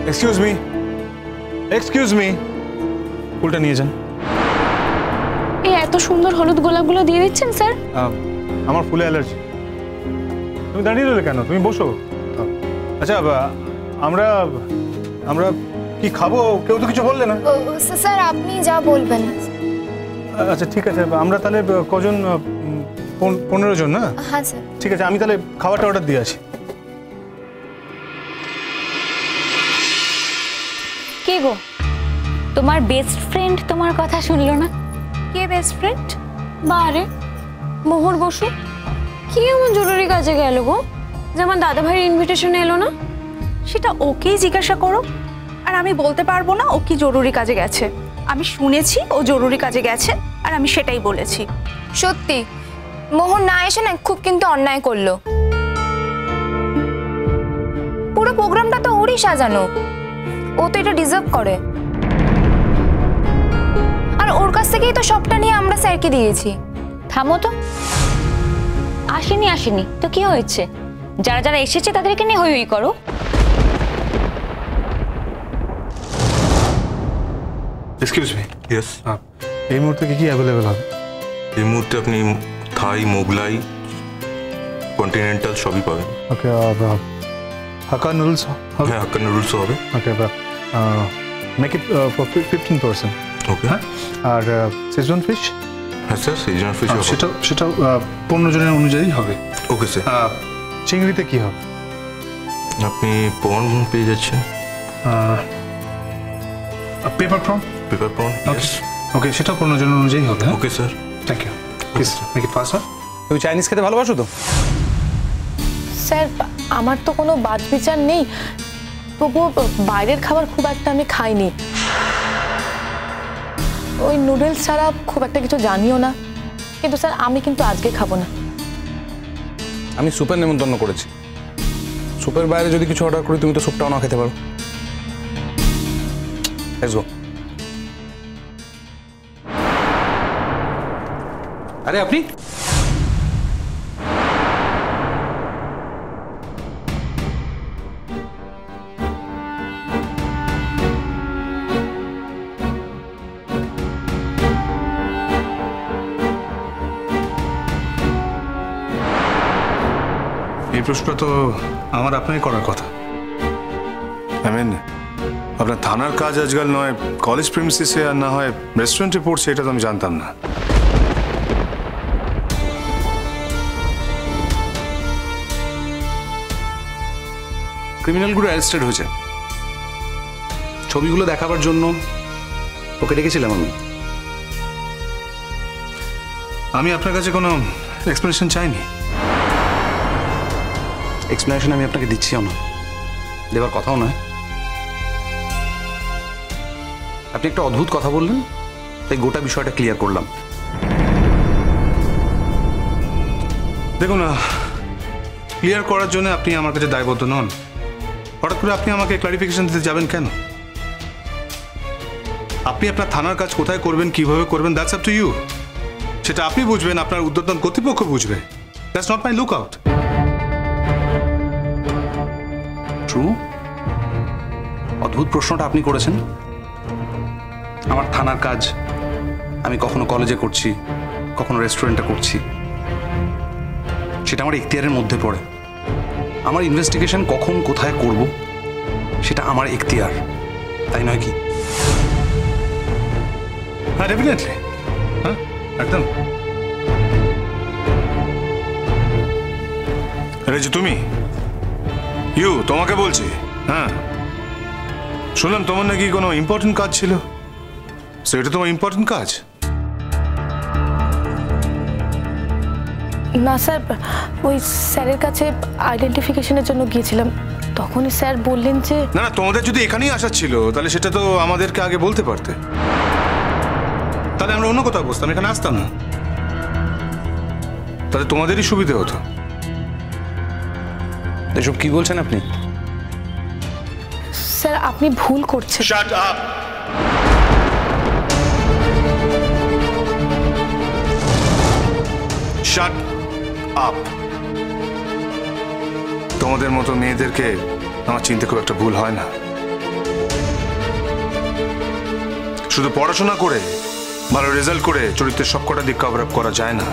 Excuse me, ফুলটা নিয়ে যান। এই এত সুন্দর হলুদ গোলাপগুলো দিয়ে দিচ্ছেন স্যার? আমার ফুলে অ্যালার্জি। তুমি দাঁড়িয়ে রইলে কেন? তুমি বসো। আচ্ছা, আমরা আমরা কি খাবো? কেউ তো কিছু বললে না। স্যার আপনি যা বলবেন। আচ্ছা ঠিক আছে, আমরা তাহলে কজন? 15 জন না? হ্যাঁ স্যার। ঠিক আছে, আমি তাহলে খাবারটা অর্ডার দিয়ে আসি। কে গো, তোমার বেস্ট ফ্রেন্ড তোমার কথা শুনলো না? কে বেস্ট ফ্রেন্ড? বারে মোহর বসু কি এমন জরুরি কাজে গেল গো, যেমন দাদা ভাইয়ের ইনভিটেশনে এলো না? সেটা ওকেই জিজ্ঞাসা করো। আর আমি বলতে পারবো না ও কি জরুরি কাজে গেছে। আমি শুনেছি ও জরুরি কাজে গেছে আর আমি সেটাই বলেছি। সত্যি মোহন না এসে না খুব কিন্তু অন্যায় করলো। পুরো প্রোগ্রামটা তো ওরই সাজানো, ও তো এটা ডিজার্ভ করে। আর ওর কাছ থেকেই তো সবটা নিয়ে আমরা স্যারকে দিয়েছি। থামো তো, আসেনি তো কি হয়েছে? যারা যারা এসেছে তাদেরকে নিয়ে হই হই করো। Excuse me. ইয়েস। এই মুহূর্তে কি অ্যাভেলেবেল হবে? এই মুহূর্তে আপনি থাই, মোগলাই, কন্টিনেন্টাল সবই পাবেন। ওকে, হাক্কা নুডলস হবে? হ্যাঁ, হাক্কা নুডলসও হবে। ওকে, মেক ইট ফর 15%। ওকে। হ্যাঁ, আর সিজন ফিশ? হ্যাঁ স্যার, সিজনাল ফিশ হবে। সেটা 15 জনের অনুযায়ী হবে। Okay sir. চিংড়িতে কি হবে? আপনি প্রন পেয়ে যাচ্ছেন। Pepper prawn? Pepper prawn, yes. Okay, সেটা 15 জনের অনুযায়ী হবে। Okay sir. Thank you. Please make it fast. তুমি চাইনিজ খেতে ভালোবাসো তো? স্যার আমার তো কোনো বাদ বিচার নেই, তবুও বাইরের খাবার খুব একটা আমি খাইনি। ওই নুডলস ছাড়া খুব একটা কিছু জানিও না। কিন্তু স্যার আমি কিন্তু আজকে খাবো না। আমি সুপের নেমন্তন্ন করেছি। সুপের বাইরে যদি কিছু অর্ডার করি তুমি তো সুপটাও না খেতে পারো। এসো। আরে আপনি? এই প্রশ্নটা তো আমার আপনাকে করার কথা। আপনার থানার কাজ আজকাল নয় কলেজ প্রিমিসিসে, আর না হয় রেস্টুরেন্টে পড়ছে, এটা তো আমি জানতাম না। ক্রিমিনালগুলো অ্যারেস্টেড হয়েছে। ছবিগুলো দেখাবার জন্য ওকে ডেকেছিলাম আমি। আমি আপনার কাছে কোনো এক্সপ্লেনেশন চাইনি। এক্সপ্লেনেশন আমি আপনাকে দিচ্ছিও না, দেবার কথাও নয়। আপনি একটা অদ্ভুত কথা বললেন, তাই গোটা বিষয়টা ক্লিয়ার করলাম। দেখুন, ক্লিয়ার করার জন্য আপনি আমার কাছে দায়বদ্ধ নন। হঠাৎ করে আপনি আমাকে ক্লারিফিকেশন দিতে যাবেন কেন? আপনি আপনার থানার কাজ কোথায় করবেন, কিভাবে করবেন, দ্যাটস আপ টু ইউ। সেটা আপনি বুঝবেন, আপনার ঊর্ধ্বতন কর্তৃপক্ষ বুঝবে। That's not my look out. True, অদ্ভুত প্রশ্নটা আপনি করেছেন। আমার থানার কাজ আমি কখনো কলেজে করছি, কখনো রেস্টুরেন্টে করছি, সেটা আমার এখতিয়ারের মধ্যে পড়ে। আমার ইনভেস্টিগেশন কখন কোথায় করব সেটা আমার এখতিয়ার, তাই নয় কি? হ্যাঁ, ডেফিনেটলি। হ্যাঁ, একদম। আরে যে তুমি, তোমাকে বলছি। হ্যাঁ, শুনলাম তোমার নাকি কোনো ইম্পর্টেন্ট কাজ ছিল। সেটা তোমার ইম্পর্টেন্ট কাজ? না স্যার, ওই স্যারের কাছে আইডেন্টিফিকেশনের জন্য গিয়েছিলাম, তখনই স্যার বললেন যে না না, তোমাদের যদি এখানেই আসা ছিল তাহলে সেটা তো আমাদেরকে আগে বলতে পারতে। তাহলে আমরা অন্য কোথাও বসতাম, এখানে আসতাম না। তাহলে তোমাদেরই সুবিধে হতো। এসব কি বলছেন আপনি? স্যার আপনি ভুল করছেন। Shut up. Shut up. তোমাদের মতো মেয়েদেরকে আমার চিনতে খুব একটা ভুল হয় না। শুধু পড়াশোনা করে ভালো রেজাল্ট করে চরিত্রের সবকটা দিক কভার আপ করা যায় না।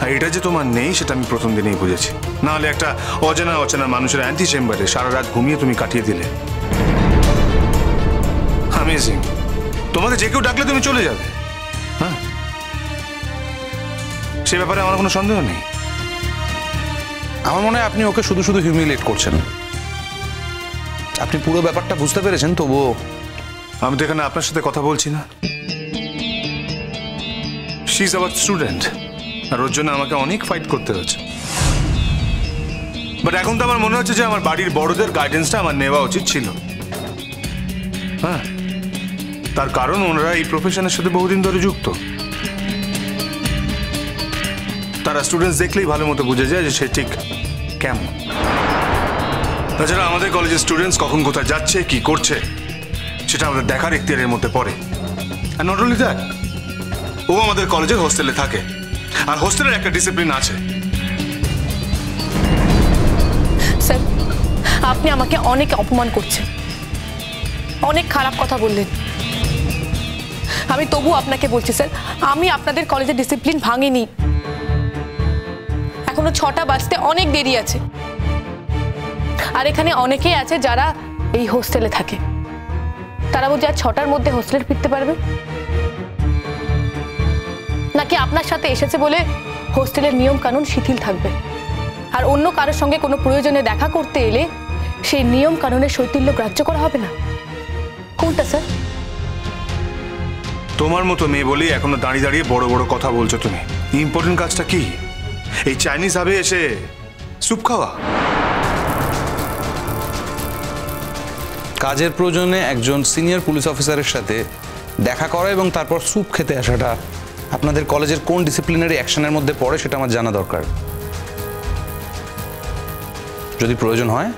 আর এটা যে তোমার নেই সেটা আমি প্রথম দিনেই বুঝেছি। না হলে একটা অচেনা মানুষের অ্যান্টি চেম্বারে সারা রাত ঘুমিয়ে তুমি কাটিয়ে দিলে। অ্যামেজিং। তোমাকে যে কেউ ডাকলে তুমি চলে যাবে। হ্যাঁ, সে ব্যাপারে আমার কোনো সন্দেহ নেই। আমার মনে হয় আপনি ওকে শুধু শুধু হিউমিলিয়েট করছেন। আপনি পুরো ব্যাপারটা বুঝতে পেরেছেন তবুও। আমি তো এখানে আপনার সাথে কথা বলছি না। শি ইজ আওয়ার স্টুডেন্ট, আর ওর জন্য আমাকে অনেক ফাইট করতে হচ্ছে। বাট এখন তো আমার মনে হচ্ছে যে আমার বাড়ির বড়দের গাইডেন্সটা আমার নেওয়া উচিত ছিল। হ্যাঁ, তার কারণ ওনারা এই প্রফেশনের সাথে বহুদিন ধরে যুক্ত। তারা স্টুডেন্টস দেখলেই ভালো মতো বুঝে যায় যে সে ঠিক কেমন। তাছাড়া আমাদের কলেজের স্টুডেন্টস কখন কোথায় যাচ্ছে কি করছে সেটা আমাদের দেখার এখতিয়ারের মধ্যে পড়ে। আর নট অনলি দ্যাট, ও আমাদের কলেজের হোস্টেলে থাকে, আর হোস্টেলের একটা ডিসিপ্লিন আছে। স্যার, আপনি আমাকে অনেক অপমান করছেন, অনেক খারাপ কথা বললেন। আমি তবু আপনাকে বলছি স্যার, আমি আপনাদের কলেজের ডিসিপ্লিন ভাঙিনি। এখনো 6টা বাজতে অনেক দেরি আছে। আর এখানে অনেকেই আছে যারা এই হোস্টেলে থাকে। তারা বুঝি আজ 6টার মধ্যে হোস্টেলে ফিরতে পারবে? নাকি আপনার সাথে এসেছে বলে হোস্টেলের নিয়ম কানুন শিথিল থাকবে, আর অন্য কারোর সঙ্গে কোনো প্রয়োজনে দেখা করতে এলে সেই নিয়ম কানুনের শৈথিল্য গ্রাহ্য করা হবে না? কোনটা স্যার? তোমার মতো মেয়ে বলেই এখনো দাঁড়িয়ে দাঁড়িয়ে বড় বড় কথা বলছো তুমি। ইম্পর্টেন্ট কাজটা কি? এই চাইনিজ হাবে এসে স্যুপ খাওয়া? কাজের প্রয়োজনে একজন সিনিয়র পুলিশ অফিসারের সাথে দেখা করা এবং তারপর স্যুপ খেতে আসাটা আপনাদের কলেজের কোন ডিসিপ্লিনারি অ্যাকশনের মধ্যে পড়ে সেটা আমার জানা দরকার। যদি প্রয়োজন হয়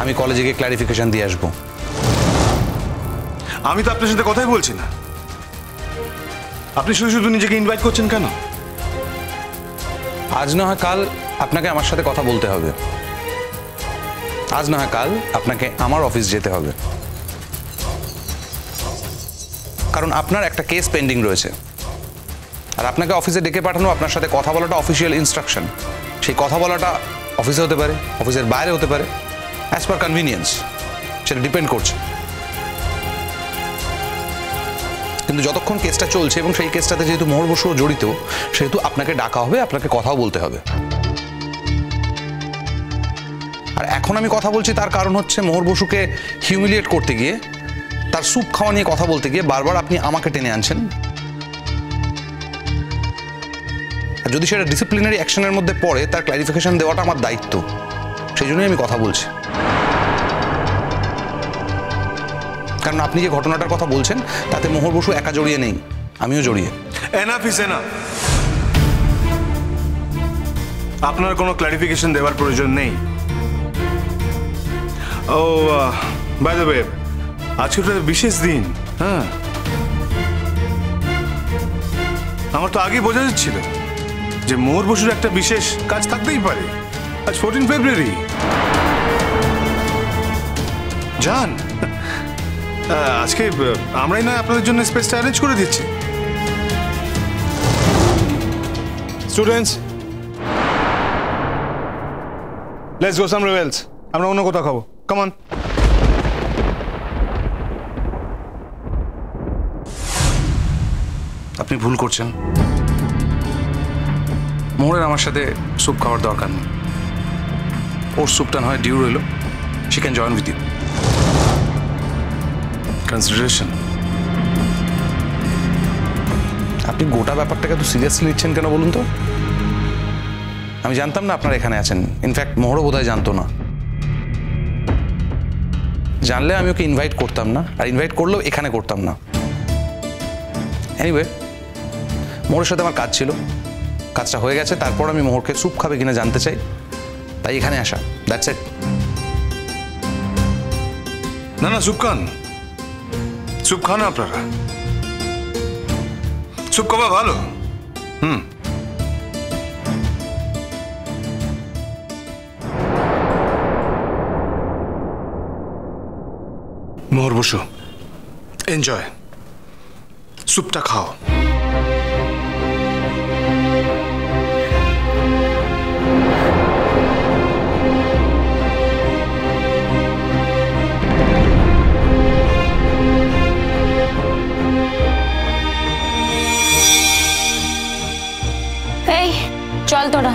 আমি কলেজে গিয়ে ক্লারিফিকেশন দিয়ে আসবো। আমি তো আপনার সাথে কথাই বলছি না। আপনি শুধু শুধু নিজেকে ইনভাইট করছেন কেন? আজ না হয় কাল আপনাকে আমার সাথে কথা বলতে হবে। আজ না হয় কাল আপনাকে আমার অফিস যেতে হবে, কারণ আপনার একটা কেস পেন্ডিং রয়েছে। আর আপনাকে অফিসে ডেকে পাঠানো, আপনার সাথে কথা বলাটা অফিসিয়াল ইনস্ট্রাকশন। সেই কথা বলাটা অফিসে হতে পারে, অফিসের বাইরে হতে পারে, অ্যাজ পার কনভিনিয়েন্স, সেটা ডিপেন্ড করছে। কিন্তু যতক্ষণ কেসটা চলছে এবং সেই কেসটাতে যেহেতু মোহর বসুও জড়িত, সেহেতু আপনাকে ডাকা হবে, আপনাকে কথাও বলতে হবে। আর এখন আমি কথা বলছি তার কারণ হচ্ছে মোহর বসুকে হিউমিলিয়েট করতে গিয়ে, তার স্যুপ খাওয়া নিয়ে কথা বলতে গিয়ে বারবার আপনি আমাকে টেনে আনছেন। আর যদি সেটা ডিসিপ্লিনারি অ্যাকশনের মধ্যে পড়ে, তার ক্লারিফিকেশন দেওয়াটা আমার দায়িত্ব। সেই জন্যই আমি কথা বলছি। কারণ আপনি যে ঘটনাটার কথা বলছেন তাতে মোহর বসু একা জড়িয়ে নেই, আমিও জড়িয়ে। Enough is enough. আপনার কোনো ক্লারিফিকেশন দেওয়ার প্রয়োজন নেই। ও বাই দ্য ওয়ে, আজকে একটা বিশেষ দিন। হ্যাঁ, আমার তো আগেই বোঝা যাচ্ছিল যে মোহর বসুর একটা বিশেষ কাজ থাকতেই পারে। আজ 14 ফেব্রুয়ারি। যান, আজকে আমরাই না আপনাদের জন্য স্পেসটা অ্যারেঞ্জ করে দিচ্ছি। Students, let's go somewhere else. আমরা অন্য কোথাও খাবো। Come on. আপনি ভুল করছেন। মোহরের আমার সাথে স্যুপ খাওয়ার দরকার নেই। ওর স্যুপটা হয় ডিউ রইল, she can join with you. Consideration. আপনি গোটা ব্যাপারটাকে এত সিরিয়াসলি নিচ্ছেন কেন বলুন তো? আমি জানতাম না আপনারা এখানে আছেন। ইনফ্যাক্ট মোহরও বোধহয় জানতো না। জানলে আমি ওকে ইনভাইট করতাম না, আর ইনভাইট করলেও এখানে করতাম না। এনিওয়ে, মোহরের সাথে আমার কাজ ছিল, কাজটা হয়ে গেছে। তারপর আমি মোহরকে স্যুপ খাবে কিনা জানতে চাই, তাই এখানে আসা। That's it. না না, স্যুপ খান। স্যুপ খান আপনারা। স্যুপ খাওয়া ভালো। মোহর বসু, এনজয়, স্যুপটা খাও। এই চল তোরা।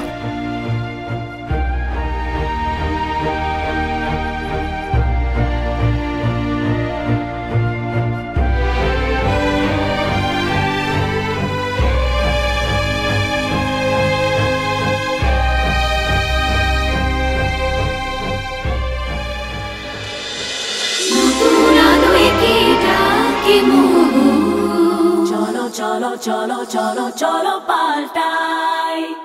cholo cholo cholo cholo paltai